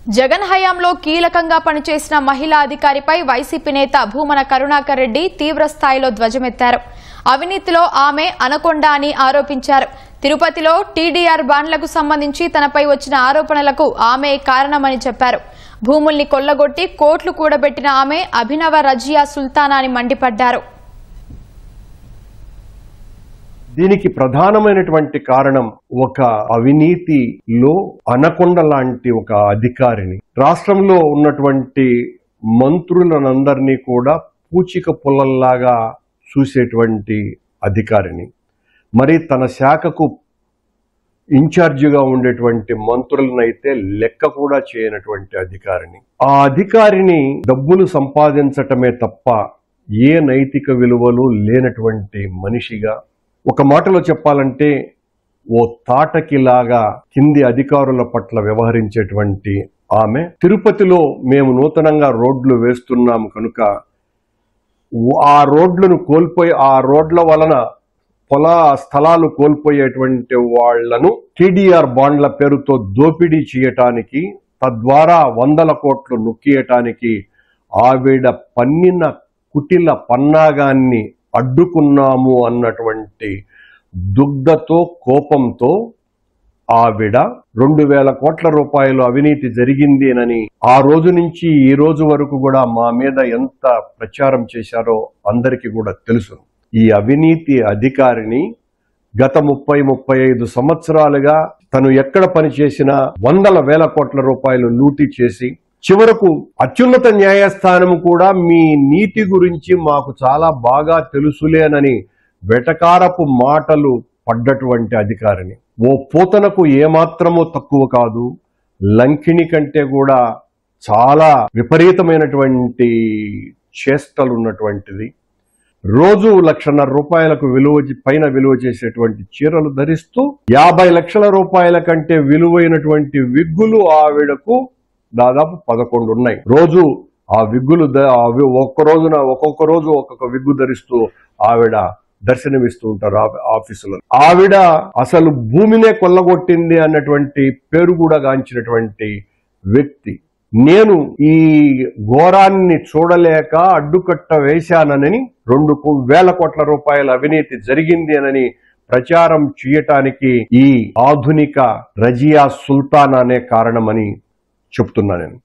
జగన్ హయాంలో కీలకంగా పనిచేసిన మహిళా అధికారిపై వైసీపీ నేత భూమన కరుణాకర్ రెడ్డి తీవ్ర స్థాయిలో ధ్వజమెత్తారు. అవినీతిలో ఆమె అనకొండ అని ఆరోపించారు. తిరుపతిలో టీడీఆర్ బాండ్లకు సంబంధించి తనపై వచ్చిన ఆరోపణలకు ఆమె కారణమని చెప్పారు. భూముల్ని కొల్లగొట్టి కోట్లు కూడబెట్టిన ఆమె అభినవ రజియా సుల్తానా అని మండిపడ్డారు. దీనికి ప్రధానమైనటువంటి కారణం ఒక అవినీతిలో అనకొండ లాంటి ఒక అధికారిని, రాష్ట్రంలో ఉన్నటువంటి మంత్రులనందరినీ కూడా పూచిక పుల్లల్లాగా చూసేటువంటి అధికారిని, మరి తన శాఖకు ఇన్ఛార్జిగా ఉండేటువంటి మంత్రులనైతే లెక్క కూడా చేయనటువంటి అధికారిని. ఆ అధికారిని డబ్బులు సంపాదించటమే తప్ప ఏ నైతిక విలువలు లేనటువంటి మనిషిగా, ఒక మాటలో చెప్పాలంటే ఓ తాటకిలాగా కింది అధికారుల పట్ల వ్యవహరించేటువంటి ఆమె, తిరుపతిలో మేము నూతనంగా రోడ్లు వేస్తున్నాము కనుక ఆ రోడ్లను కోల్పోయి, ఆ రోడ్ల వలన స్థలాలు కోల్పోయేటువంటి వాళ్లను టీడీఆర్ బాండ్ల పేరుతో దోపిడీ చేయటానికి, తద్వారా 100 కోట్లు నొక్కియటానికి ఆవిడ పన్నిన కుటిల పన్నాగాన్ని అడ్డుకున్నాము అన్నటువంటి దుగ్ధతో, కోపంతో ఆవిడ 2,000 కోట్ల రూపాయలు అవినీతి జరిగిందేనని ఆ రోజు నుంచి ఈ రోజు వరకు కూడా మా మీద ఎంత ప్రచారం చేశారో అందరికీ కూడా తెలుసు. ఈ అవినీతి అధికారిని గత 30-35 సంవత్సరాలుగా తను ఎక్కడ పనిచేసినా 100,000 కోట్ల రూపాయలు లూటీ చేసి, చివరకు అత్యున్నత న్యాయస్థానం కూడా మీ నీతి గురించి మాకు చాలా బాగా తెలుసులేనని వెటకారపు మాటలు పడ్డటువంటి అధికారిని. ఓ పూతనకు ఏమాత్రమూ తక్కువ కాదు, లంకిణి కంటే కూడా చాలా విపరీతమైనటువంటి చేష్టలు ఉన్నటువంటిది. రోజు 1,50,000 రూపాయలకు పైన విలువ చేసేటువంటి చీరలు ధరిస్తూ 50 లక్షల రూపాయల కంటే విలువైనటువంటి విగ్గులు ఆవిడకు దాదాపు 11 ఉన్నాయి. రోజు ఆ విగ్గులు ఒక్కొక్క రోజు ఒక్కొక్క విగ్గు ధరిస్తూ ఆవిడ దర్శనమిస్తూ ఉంటారు ఆఫీసులో. ఆవిడ అసలు భూమినే కొల్లగొట్టింది అన్నటువంటి పేరు కూడా గాంచినటువంటి వ్యక్తి. నేను ఈ ఘోరాన్ని చూడలేక అడ్డుకట్ట వేశానని 2,000 కోట్ల రూపాయల అవినీతి జరిగింది అని ప్రచారం చేయటానికి ఈ ఆధునిక రజియా సుల్తానానే కారణమని చెప్తున్నా నేను.